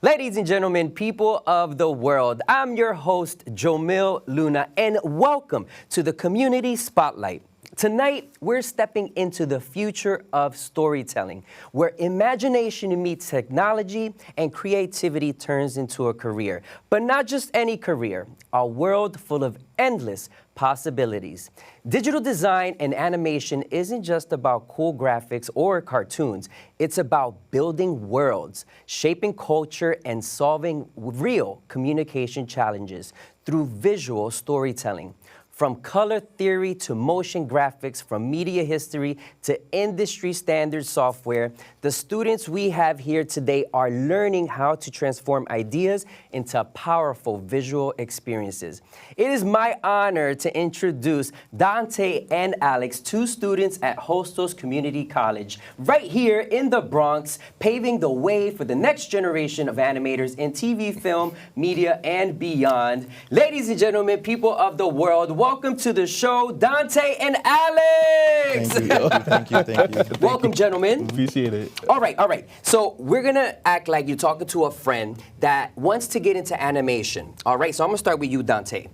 Ladies and gentlemen, people of the world, I'm your host, Jomil Luna, and welcome to the Community Spotlight. Tonight, we're stepping into the future of storytelling, where imagination meets technology and creativity turns into a career. But not just any career, a world full of endless possibilities. Digital design and animation isn't just about cool graphics or cartoons. It's about building worlds, shaping culture, and solving real communication challenges through visual storytelling. From color theory to motion graphics, from media history to industry standard software, the students we have here today are learning how to transform ideas into powerful visual experiences. It is my honor to introduce Dante and Alex, two students at Host Community College, right here in the Bronx, paving the way for the next generation of animators in TV, film, media, and beyond. Ladies and gentlemen, people of the world, welcome to the show, Dante and Alex. Thank you. Welcome, gentlemen. Appreciate it. All right. So we're gonna act like you're talking to a friend that wants to get into animation. All right, so I'm gonna start with you, Dante.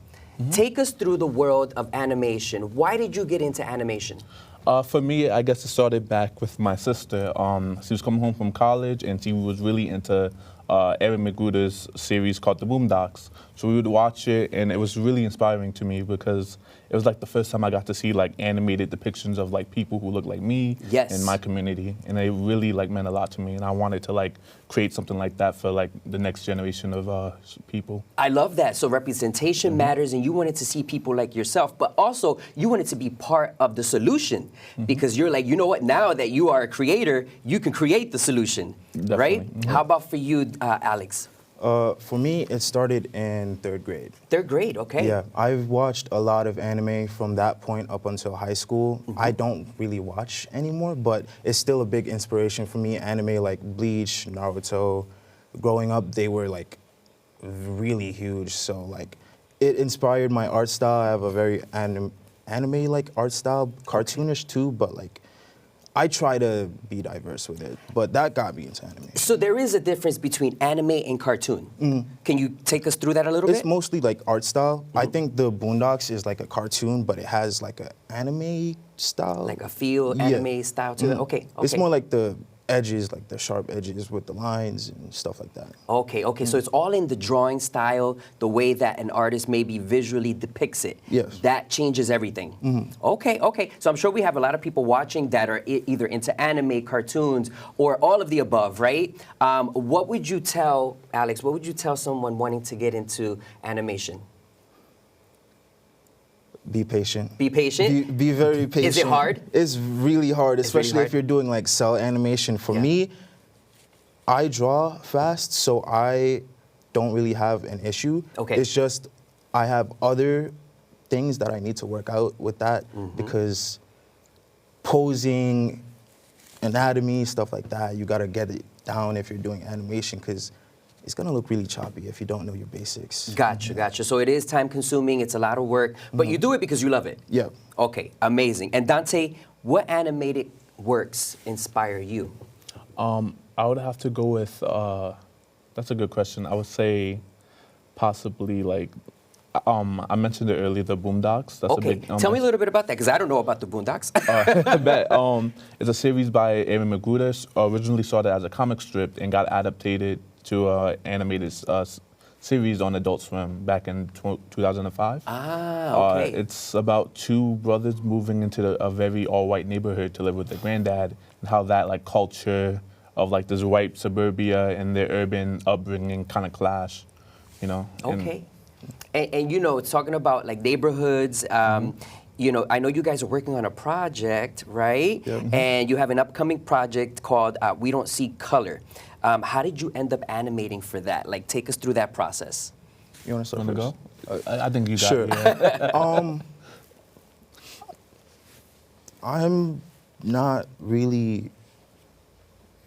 Take us through the world of animation. Why did you get into animation? For me, I guess it started back with my sister. She was coming home from college, and she was really into Aaron McGruder's series called The Boondocks. So we would watch it, and it was really inspiring to me because it was like the first time I got to see like animated depictions of like people who look like me in my community, and it really like meant a lot to me. And I wanted to like create something like that for like the next generation of people. I love that. So representation matters, and you wanted to see people like yourself, but also you wanted to be part of the solution because you're like, you know what? Now that you are a creator, you can create the solution, right? How about for you, Alex? For me, it started in third grade. Third grade, okay. Yeah, I've watched a lot of anime from that point up until high school. I don't really watch anymore, but it's still a big inspiration for me. Anime like Bleach, Naruto, growing up, they were like really huge. So like, it inspired my art style. I have a very anime-like art style, cartoonish too, but like, I try to be diverse with it, but that got me into anime. So there is a difference between anime and cartoon. Can you take us through that a little bit? It's mostly like art style. I think the Boondocks is like a cartoon, but it has like an anime style. Like a feel anime style to it? Okay. It's more like the edges, like the sharp edges with the lines and stuff like that. Okay. So it's all in the drawing style, the way that an artist maybe visually depicts it. Yes. That changes everything. Okay. So I'm sure we have a lot of people watching that are either into anime, cartoons, or all of the above, right? What would you tell, Alex, what would you tell someone wanting to get into animation? Be patient. Be patient? Be very patient. Is it hard? It's really hard, especially really hard? if you're doing like cell animation. For me, I draw fast, so I don't really have an issue. Okay. It's just I have other things that I need to work out with that because posing, anatomy, stuff like that, you gotta get it down if you're doing animation because it's gonna look really choppy if you don't know your basics. Gotcha. So it is time consuming, it's a lot of work, but you do it because you love it. Yeah. Okay, amazing. And Dante, what animated works inspire you? I would have to go with, that's a good question. I would say possibly like, I mentioned it earlier, the Boondocks. That's Okay, a big, tell me a little bit about that, because I don't know about the Boondocks. I bet. It's a series by Aaron McGruder, originally started as a comic strip and got adapted to animated series on Adult Swim back in 2005. Okay. It's about two brothers moving into a very all-white neighborhood to live with their granddad, and how that like culture of like this white suburbia and their urban upbringing kind of clash, you know. Okay. And you know, it's talking about like neighborhoods. You know, I know you guys are working on a project, right? Yeah. And you have an upcoming project called We Don't See Color. How did you end up animating for that? Like, take us through that process. You want to start Wanna first? go? I think you got Sure. it. Yeah. I'm not really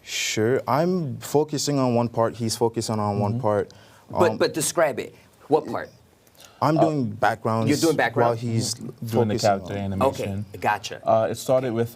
sure. I'm focusing on one part. He's focusing on one part. But describe it. What part? I'm doing backgrounds. You're doing background? while he's doing the focusing character on. animation. Okay, gotcha. It started with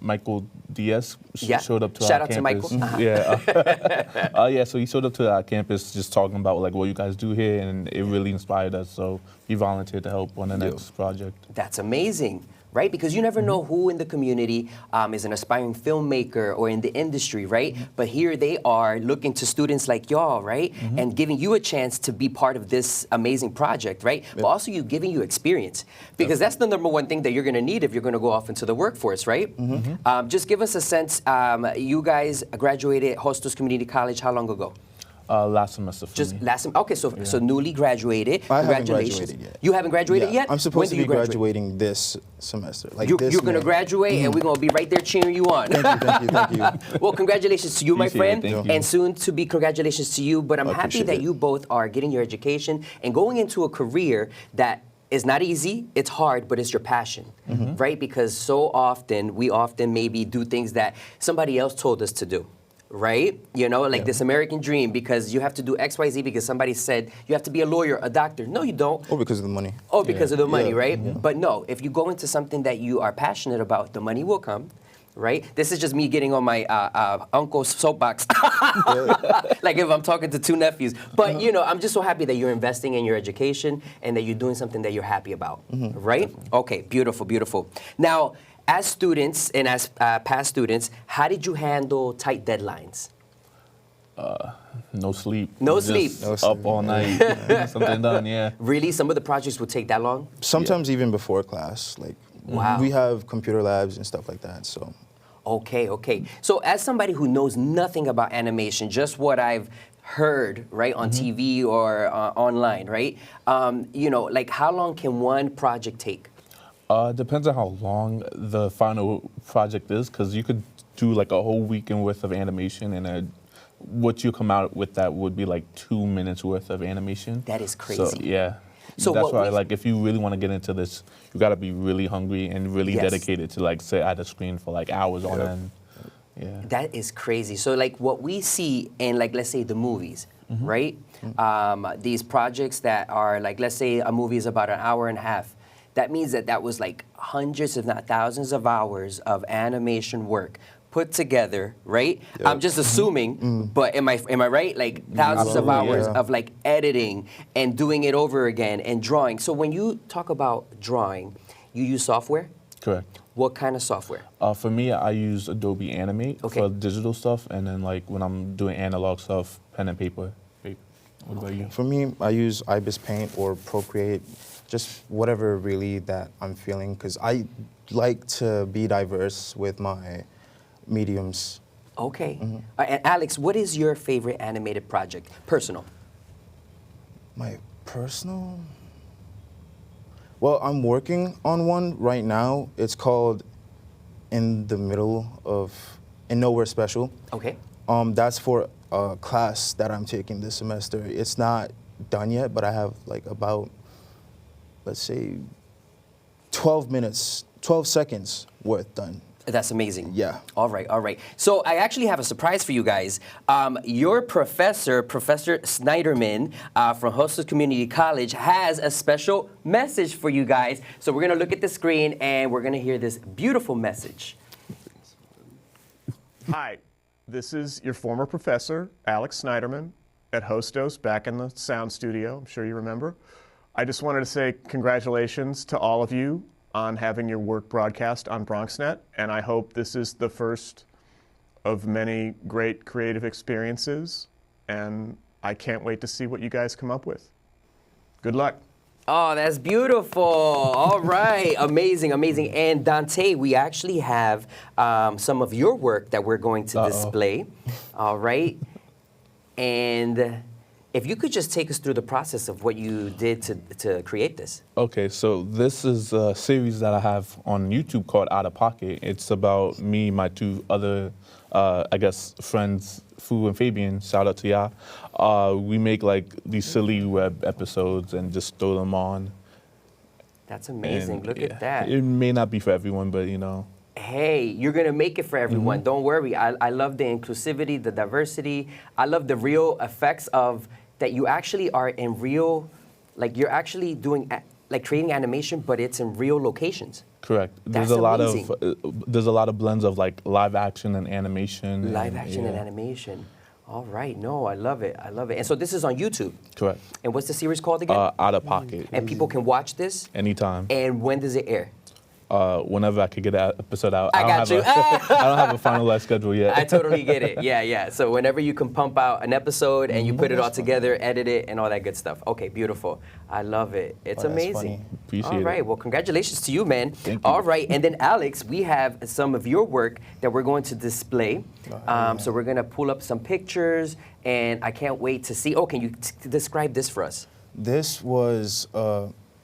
Michael Diaz Yeah. showed up to Shout our out to campus. Michael. Uh-huh. Yeah, yeah. So he showed up to our campus just talking about like what you guys do here, and it really inspired us. So he volunteered to help on the next project. That's amazing, right? Because you never know who in the community is an aspiring filmmaker or in the industry, right? But here they are looking to students like y'all, right? And giving you a chance to be part of this amazing project, right? But also giving you experience. Because that's the number one thing that you're going to need if you're going to go off into the workforce, right? Just give us a sense. You guys graduated Hostos Community College how long ago? Last semester for me. Last semester. Okay, so newly graduated. I haven't Congratulations. graduated yet. You haven't graduated Yeah, yet? I'm When supposed to do be you graduate? graduating this semester. Like You're this going to May. graduate, and we're going to be right there cheering you on. Thank you. Well, congratulations to you, my Appreciate it. friend, Thank you. and soon to be congratulations to you. But I'm happy appreciate that it. you both are getting your education and going into a career that is not easy, it's hard, but it's your passion, right? Because so often, we often maybe do things that somebody else told us to do. Right? You know, like this American dream, because you have to do X, Y, Z because somebody said you have to be a lawyer, a doctor. No, you don't. Or because of the money. Oh, because of the money, Yeah. right? But no, if you go into something that you are passionate about, the money will come, right? This is just me getting on my uncle's soapbox, like if I'm talking to two nephews. But, you know, I'm just so happy that you're investing in your education and that you're doing something that you're happy about, right? Okay, beautiful, beautiful. Now, as students and as past students, how did you handle tight deadlines? No sleep. No Just sleep. No Up sleep, all night. Getting something done. Yeah. Really? Some of the projects would take that long? Sometimes even before class. Like Wow. we have computer labs and stuff like that. So Okay, okay. So as somebody who knows nothing about animation, just what I've heard, right, on TV or online, right? You know, like how long can one project take? Depends on how long the final project is, because you could do like a whole weekend worth of animation, and what you come out with that would be like 2 minutes worth of animation. That is So crazy. yeah. So that's what why, we've- like, if you really want to get into this, you got to be really hungry and really Yes. dedicated to like sit at the screen for like hours on end. Yeah. That is crazy. So like what we see in like, let's say the movies, right? These projects that are like, let's say a movie is about an hour and a half. That means that that was like hundreds, if not thousands of hours of animation work put together, right? I'm just assuming, but am I right? Like thousands of Absolutely, hours yeah. of like editing and doing it over again and drawing. So when you talk about drawing, you use software? Correct. What kind of software? For me, I use Adobe Animate Okay. for digital stuff, and then like when I'm doing analog stuff, pen and paper. What about you? for me, I use IBIS Paint or Procreate, just whatever really that I'm feeling, because I like to be diverse with my mediums. Okay. And Alex, what is your favorite animated project? Personal. My personal? Well, I'm working on one right now. It's called In Nowhere Special. Okay. That's for a class that I'm taking this semester. It's not done yet, but I have like about, let's say, 12 seconds worth done. That's amazing. Yeah. All right, all right. So I actually have a surprise for you guys. Your professor, Professor Snyderman from Hostos Community College, has a special message for you guys. So we're gonna look at the screen and we're gonna hear this beautiful message. Hi, this is your former professor, Alex Snyderman, at Hostos, back in the sound studio. I'm sure you remember. I just wanted to say congratulations to all of you on having your work broadcast on BronxNet, and I hope this is the first of many great creative experiences, and I can't wait to see what you guys come up with. Good luck. Oh, that's beautiful. All right. Amazing, amazing. And Dante, we actually have some of your work that we're going to display. All right. And if you could just take us through the process of what you did to create this. Okay, so this is a series that I have on YouTube called Out of Pocket. It's about me, my two other, I guess, friends, Fu and Fabian. Shout out to y'all. We make like these silly web episodes and just throw them on. That's amazing. And, Look yeah, at that. It may not be for everyone, but you know. Hey, you're going to make it for everyone. Don't worry. I love the inclusivity, the diversity. I love the real effects of that you actually are in real like you're actually doing like creating animation, but it's in real locations. Correct. That's There's a lot amazing. of there's a lot of blends of like live action and animation. Live and, action and yeah. animation. All right. No, I love it. I love it. And so this is on YouTube. Correct. And what's the series called again? Out of Pocket. And people can watch this. Anytime. And when does it air? Whenever I could get an episode out. I got you. I don't have a finalized schedule yet. I totally get it. Yeah, yeah. So whenever you can pump out an episode and you put it all together, edit it, and all that good stuff. Okay, beautiful. I love it. It's Oh, that's amazing. funny. Appreciate All right. it. Well, congratulations to you, man. Thank you. All right. And then, Alex, we have some of your work that we're going to display. So we're going to pull up some pictures, and I can't wait to see. Oh, can you describe this for us? This was,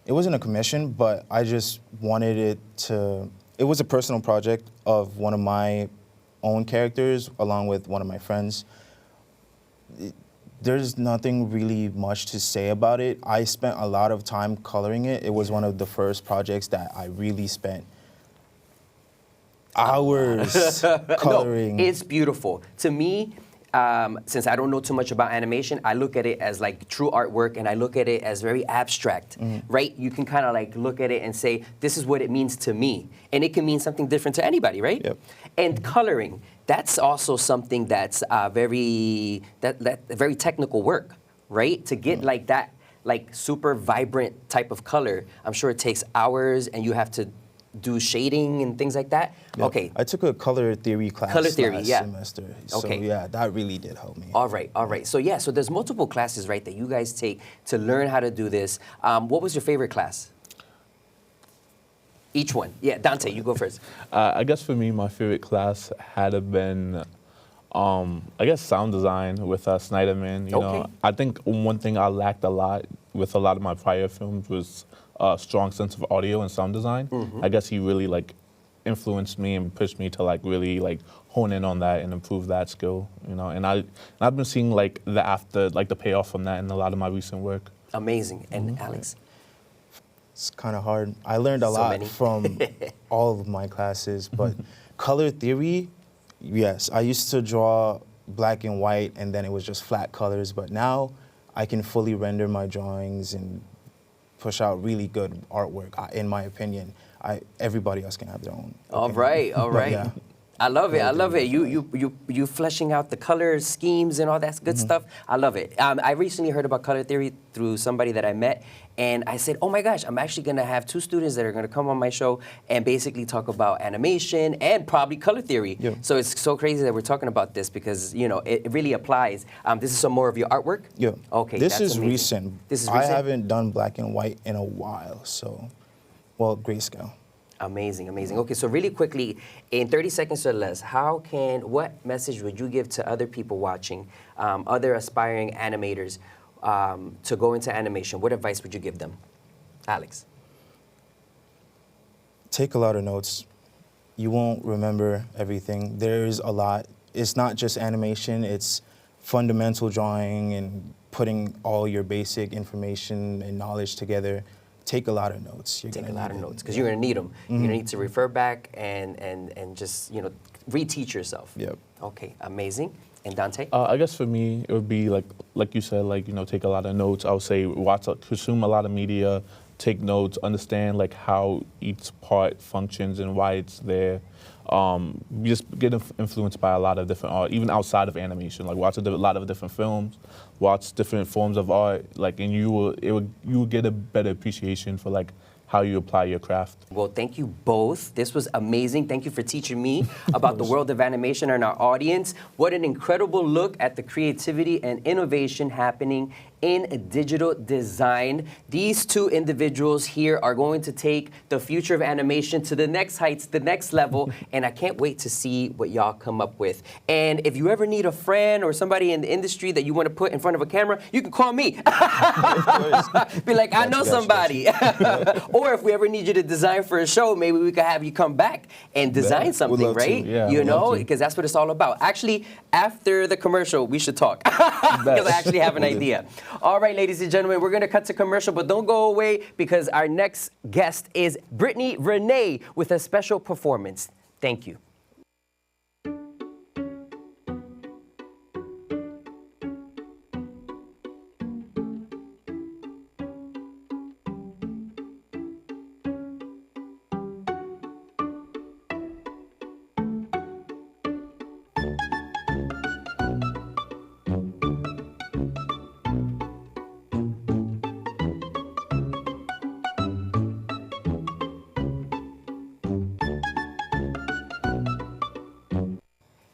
it wasn't a commission, but I just wanted it to, it was a personal project of one of my own characters along with one of my friends. There's nothing really much to say about it. I spent a lot of time coloring it. It was one of the first projects that I really spent hours coloring. No, it's beautiful. To me, since I don't know too much about animation, I look at it as like true artwork, and I look at it as very abstract, right? You can kind of like look at it and say, this is what it means to me. And it can mean something different to anybody, right? Yep. And coloring, that's also something that's very technical work, right? To get like that, like super vibrant type of color, I'm sure it takes hours, and you have to do shading and things like that. Yeah. Okay. I took a color theory class Color theory, last yeah. semester. Okay. So yeah, that really did help me. All right, all right. So yeah, so there's multiple classes, right, that you guys take to learn how to do this. What was your favorite class? Each one. Yeah, Dante, you go first. I guess for me, my favorite class had been, I guess, sound design with Snyderman. You know, I think one thing I lacked a lot with a lot of my prior films was a strong sense of audio and sound design. I guess he really like influenced me and pushed me to like really like hone in on that and improve that skill. You know, and I've been seeing like the payoff from that in a lot of my recent work. Amazing. And Alex? It's kind of hard. I learned a So lot many. from all of my classes, but color theory, yes. I used to draw black and white, and then it was just flat colors, but now I can fully render my drawings and push out really good artwork, in my opinion. Everybody else can have their own All opinion. right, all But right. yeah. I love it. I love it. You fleshing out the color schemes and all that good stuff. I love it. I recently heard about color theory through somebody that I met, and I said, oh my gosh, I'm actually going to have 2 students that are going to come on my show and basically talk about animation and probably color theory. Yeah. So it's so crazy that we're talking about this because, you know, it really applies. This is some more of your artwork? Yeah. Okay, This that's is amazing. recent. This is I recent? haven't done black and white in a while, so, well, grayscale. Amazing, amazing. Okay, so really quickly, in 30 seconds or less, what message would you give to other people watching, other aspiring animators, to go into animation? What advice would you give them? Alex. Take a lot of notes. You won't remember everything. There's a lot. It's not just animation, it's fundamental drawing and putting all your basic information and knowledge together. Take a lot of notes. Take a lot of notes because you're going to need them. You're going to need to refer back and just, you know, reteach yourself. Yep. Okay, amazing. And Dante? I guess for me, it would be like you said, like, you know, take a lot of notes. I would say consume a lot of media, take notes, understand like how each part functions and why it's there. Just get influenced by a lot of different art, even outside of animation. Like watch a lot of different films, watch different forms of art, like, and you will get a better appreciation for like how you apply your craft. Well, thank you both. This was amazing. Thank you for teaching me about the world of animation and our audience. What an incredible look at the creativity and innovation happening in digital design. These 2 individuals here are going to take the future of animation to the next heights, the next level, and I can't wait to see what y'all come up with. And if you ever need a friend or somebody in the industry that you want to put in front of a camera, you can call me. Be like, I know somebody. Or if we ever need you to design for a show, maybe we could have you come back and design something, love to. right? Yeah, you would love know, to. because that's what it's all about. Actually, after the commercial, we should talk because I actually have an idea. All right, ladies and gentlemen, we're going to cut to commercial, but don't go away because our next guest is Brittany Renee with a special performance. Thank you.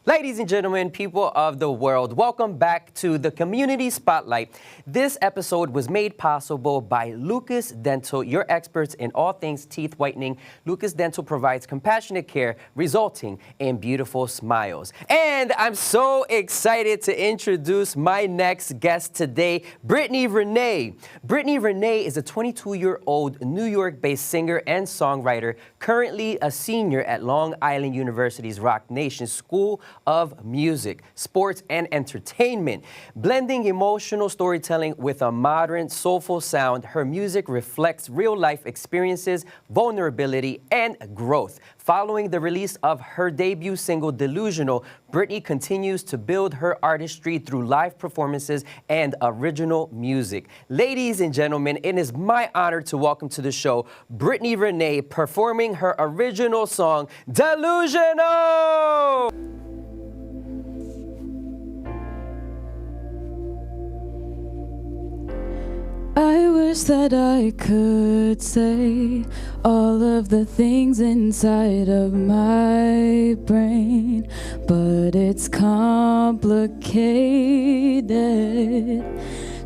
Ladies and gentlemen, people of the world, welcome back to the Community Spotlight. This episode was made possible by Lucas Dental, your experts in all things teeth whitening. Lucas Dental provides compassionate care resulting in beautiful smiles. And I'm so excited to introduce my next guest today, Brittany Renee. Brittany Renee is a 22-year-old New York-based singer and songwriter, currently a senior at Long Island University's Rock Nation School of Music, Sports, and Entertainment. Blending emotional storytelling with a modern, soulful sound, her music reflects real-life experiences, vulnerability, and growth. Following the release of her debut single, Delusional, Brittany continues to build her artistry through live performances and original music. Ladies and gentlemen, it is my honor to welcome to the show Brittany Renee performing her original song, Delusional! I wish that I could say all of the things inside of my brain, but it's complicated.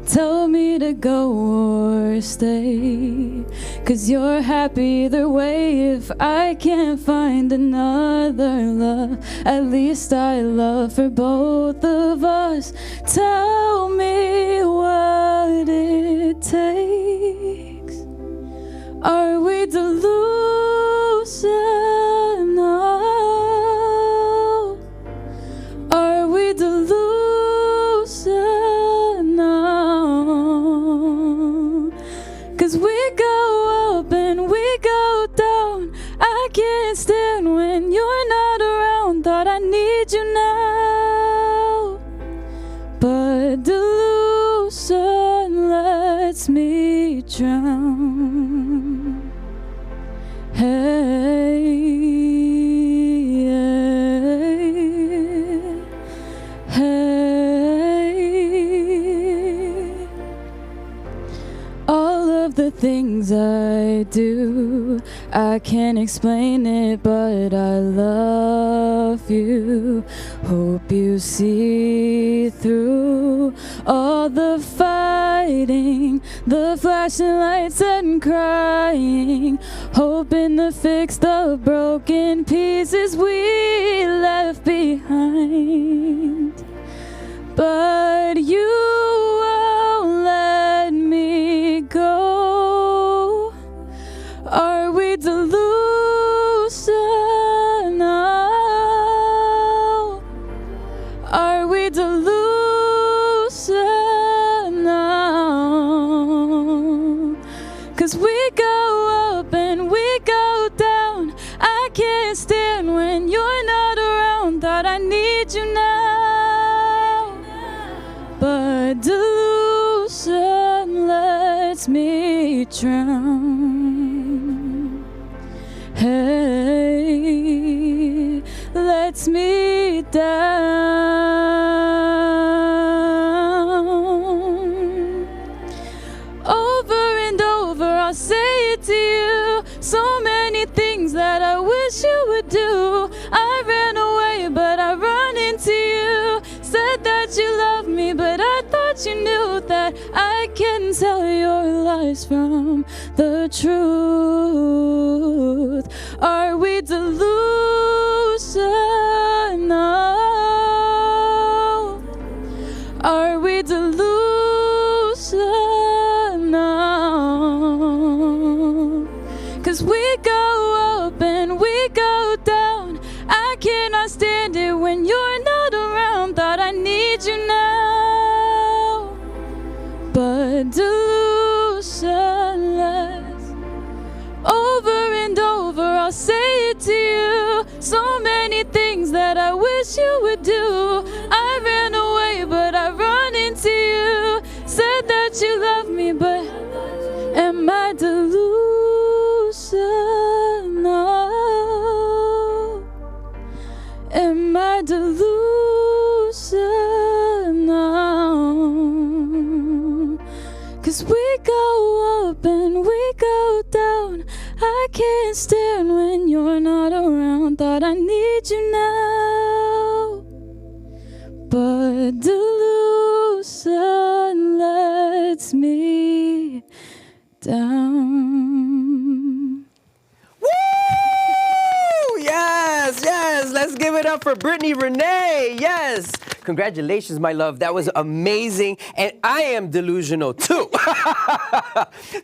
Tell me to go or stay, 'cause you're happy either way. If I can't find another love, at least I love for both of us. Tell me what it takes. Are we delusional? Are we delusional? 'Cause we go up and we go down. I can't stand when you're not around. Thought I need you now, but delusion lets me drown. Hey, hey, all of the things I do, I can't explain it, but I love you. Hope you see through all the fighting, the flashing lights and crying, hoping to fix the broken pieces we left behind. But you won't let me go. Are we delusional? Are we delusional? 'Cause we go up and we go down. I can't stand when you're not around. Thought I need you now, but delusion lets me drown. Hey, lets me down. Over and over I'll say it to you, so many things that I wish you would do. I ran away but I run into you. Said that you love me but I thought you knew that I can tell your lies from the truth. Are we delusional? Are we delusional? 'Cause we go up and we go down. I cannot stand it when you're not around. Thought I need you now, but delusionless. Over and over I'll say it to you, so many things that I wish you would do. I ran away but I run into you. Said that you love me but am I delusional? Am I delusional? 'Cause we go up and we go down. I can't stand when you're not around. Thought I need you now, the delusion lets me down. Woo! Yes, yes. Let's give it up for Brittany Renee. Yes. Congratulations, my love. That was amazing. And I am delusional too.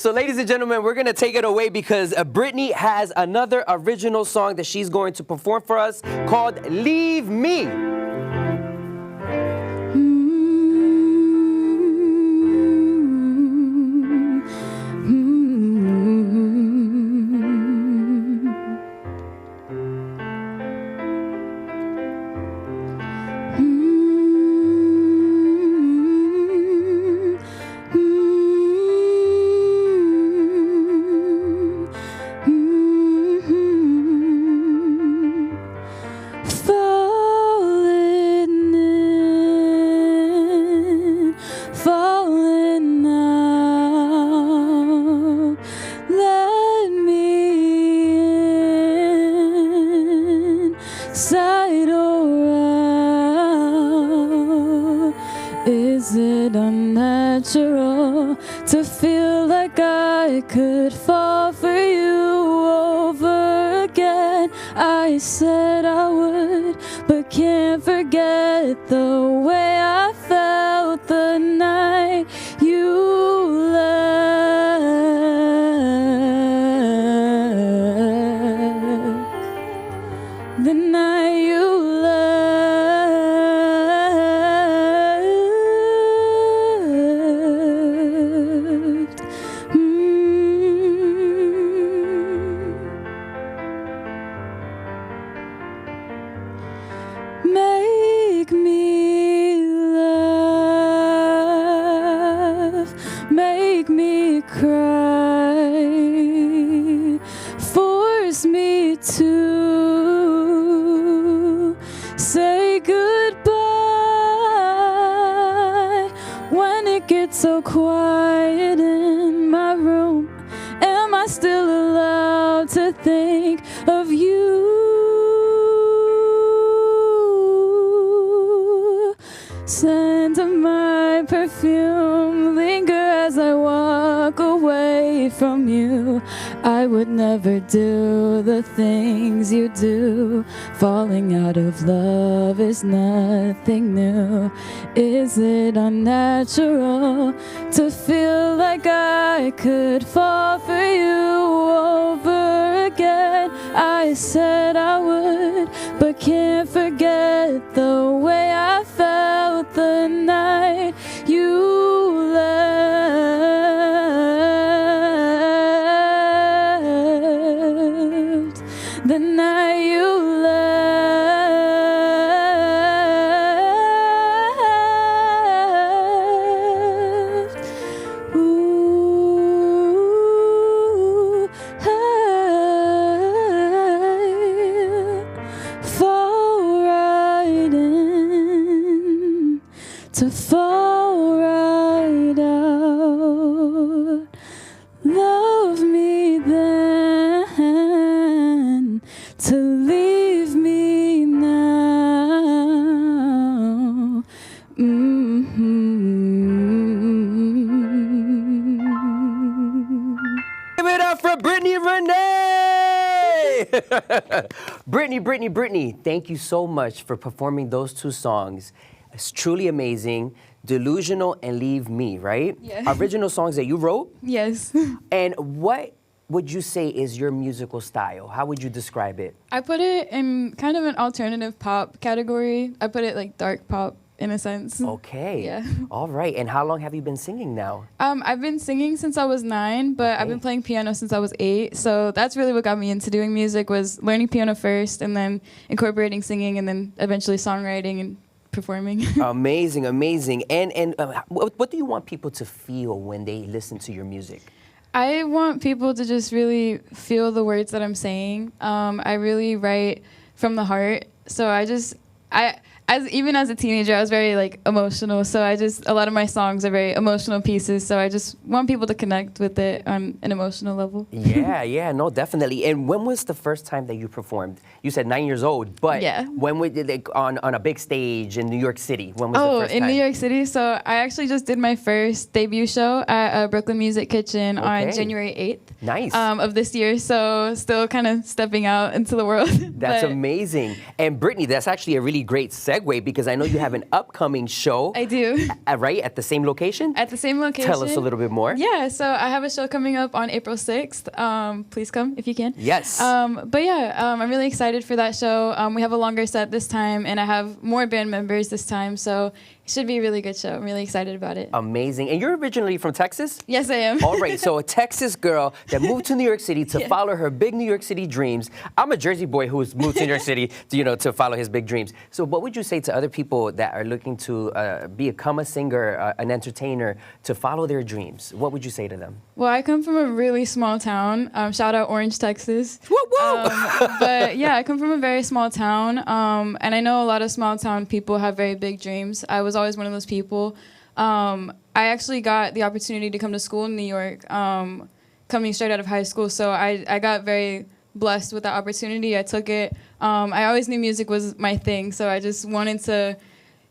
So, ladies and gentlemen, we're going to take it away because Brittany has another original song that she's going to perform for us called Leave Me. Is it unnatural to feel like I could fall for you over again? I said I would, but can't forget the way I felt the night you left. The night you left. Make me laugh, make me cry, force me to say goodbye. When it gets so quiet in my room, am I still allowed to think of you? Scent of my perfume linger as I walk away from you. I would never do the things you do. Falling out of love is nothing new. Is it unnatural to feel like I could fall for you over again? I said I would, but can't forget the way I felt the night you left. The night you left. Ooh, fall right in, to fall right out. Love me then, to leave me now. Give it up for Brittany Renee! Brittany, thank you so much for performing those two songs. It's truly amazing. Delusional and Leave Me, right? Yeah. Original songs that you wrote. Yes. And what would you say is your musical style? How would you describe it? I put it in kind of an alternative pop category. I put it like dark pop in a sense. Okay. Yeah. All right. And how long have you been singing now? I've been singing since I was 9, but I've been playing piano since I was 8. So that's really what got me into doing music, was learning piano first and then incorporating singing and then eventually songwriting and performing. Amazing. And what do you want people to feel when they listen to your music? I want people to just really feel the words that I'm saying. I really write from the heart. So even as a teenager, I was very like emotional. So a lot of my songs are very emotional pieces. So I just want people to connect with it on an emotional level. Yeah, no, definitely. And when was the first time that you performed? You said 9 years old, but when we did like on a big stage in New York City? When was the first time? In New York City. So I actually just did my first debut show at Brooklyn Music Kitchen on January 8th. Nice. Of this year. So still kind of stepping out into the world. That's amazing. And Brittany, that's actually a really great segue because I know you have an upcoming show. I do. Right? At the same location? At the same location. Tell us a little bit more. Yeah, so I have a show coming up on April 6th. Please come if you can. Yes. But yeah, I'm really excited for that show. We have a longer set this time, and I have more band members this time, so it should be a really good show. I'm really excited about it. Amazing. And you're originally from Texas? Yes, I am. All right, so a Texas girl that moved to New York City to follow her big New York City dreams. I'm a Jersey boy who's moved to New York City to follow his big dreams. So what would you say to other people that are looking to become a singer, an entertainer, to follow their dreams? What would you say to them? Well, I come from a really small town. Shout out Orange, Texas. Woo woo! But yeah, I come from a very small town. And I know a lot of small town people have very big dreams. I was always one of those people. I actually got the opportunity to come to school in New York, coming straight out of high school. So I got very blessed with that opportunity. I took it. I always knew music was my thing. So I just wanted to,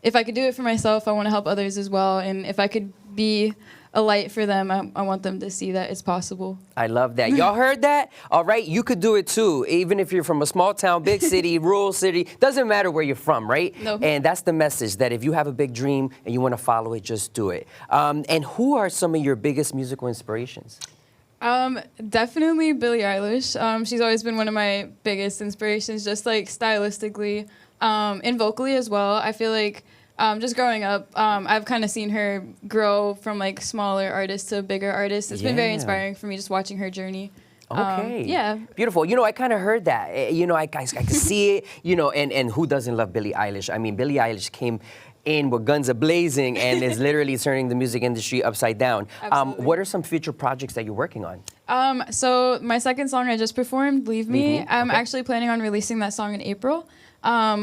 if I could do it for myself, I want to help others as well. And if I could be a light for them, I want them to see that it's possible. I love that. Y'all heard that? All right, you could do it too. Even if you're from a small town, big city, rural city, doesn't matter where you're from, right? No. And that's the message, that if you have a big dream and you want to follow it, just do it. And who are some of your biggest musical inspirations? Definitely Billie Eilish. She's always been one of my biggest inspirations, just like stylistically, and vocally as well. I feel like just growing up, I've kind of seen her grow from like smaller artists to bigger artists. It's been very inspiring for me just watching her journey. Okay. Yeah. Beautiful. I kind of heard that. I could see it, and who doesn't love Billie Eilish? I mean, Billie Eilish came in with guns a-blazing and is literally turning the music industry upside down. What are some future projects that you're working on? So my second song I just performed, Leave Me. I'm actually planning on releasing that song in April.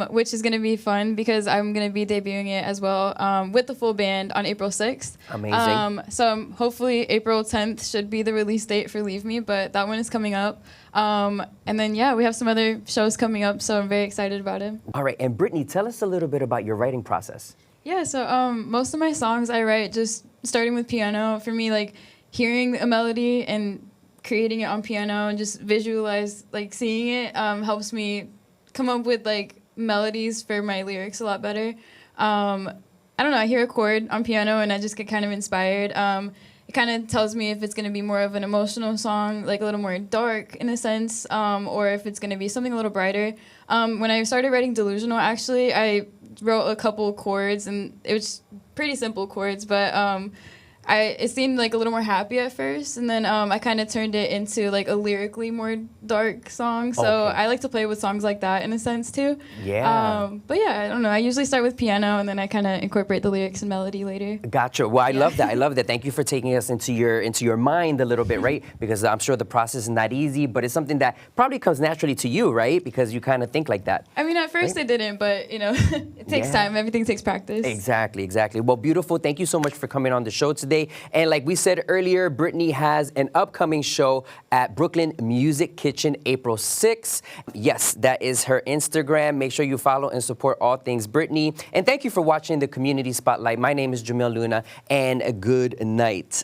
Which is going to be fun because I'm going to be debuting it as well with the full band on April 6th. Amazing. So hopefully April 10th should be the release date for Leave Me, but that one is coming up. And then, we have some other shows coming up, so I'm very excited about it. All right, and Brittany, tell us a little bit about your writing process. Yeah, so most of my songs I write just starting with piano. For me, like hearing a melody and creating it on piano and just visualize, like seeing it helps me come up with like melodies for my lyrics a lot better. I don't know, I hear a chord on piano and I just get kind of inspired. It kind of tells me if it's going to be more of an emotional song, like a little more dark in a sense, or if it's going to be something a little brighter. When I started writing Delusional, actually, I wrote a couple chords and it was pretty simple chords, but it seemed like a little more happy at first, and then I kind of turned it into like a lyrically more dark song. So I like to play with songs like that in a sense too. Yeah. But yeah, I don't know. I usually start with piano, and then I kind of incorporate the lyrics and melody later. Gotcha. Well, I love that. I love that. Thank you for taking us into your mind a little bit, right? Because I'm sure the process is not easy, but it's something that probably comes naturally to you, right? Because you kind of think like that. I mean, at first it didn't, but it takes time. Everything takes practice. Exactly. Well, beautiful. Thank you so much for coming on the show today. And like we said earlier, Brittany has an upcoming show at Brooklyn Music Kitchen, April 6th. Yes, that is her Instagram. Make sure you follow and support all things Brittany. And thank you for watching the Community Spotlight. My name is Jomil Luna, and a good night.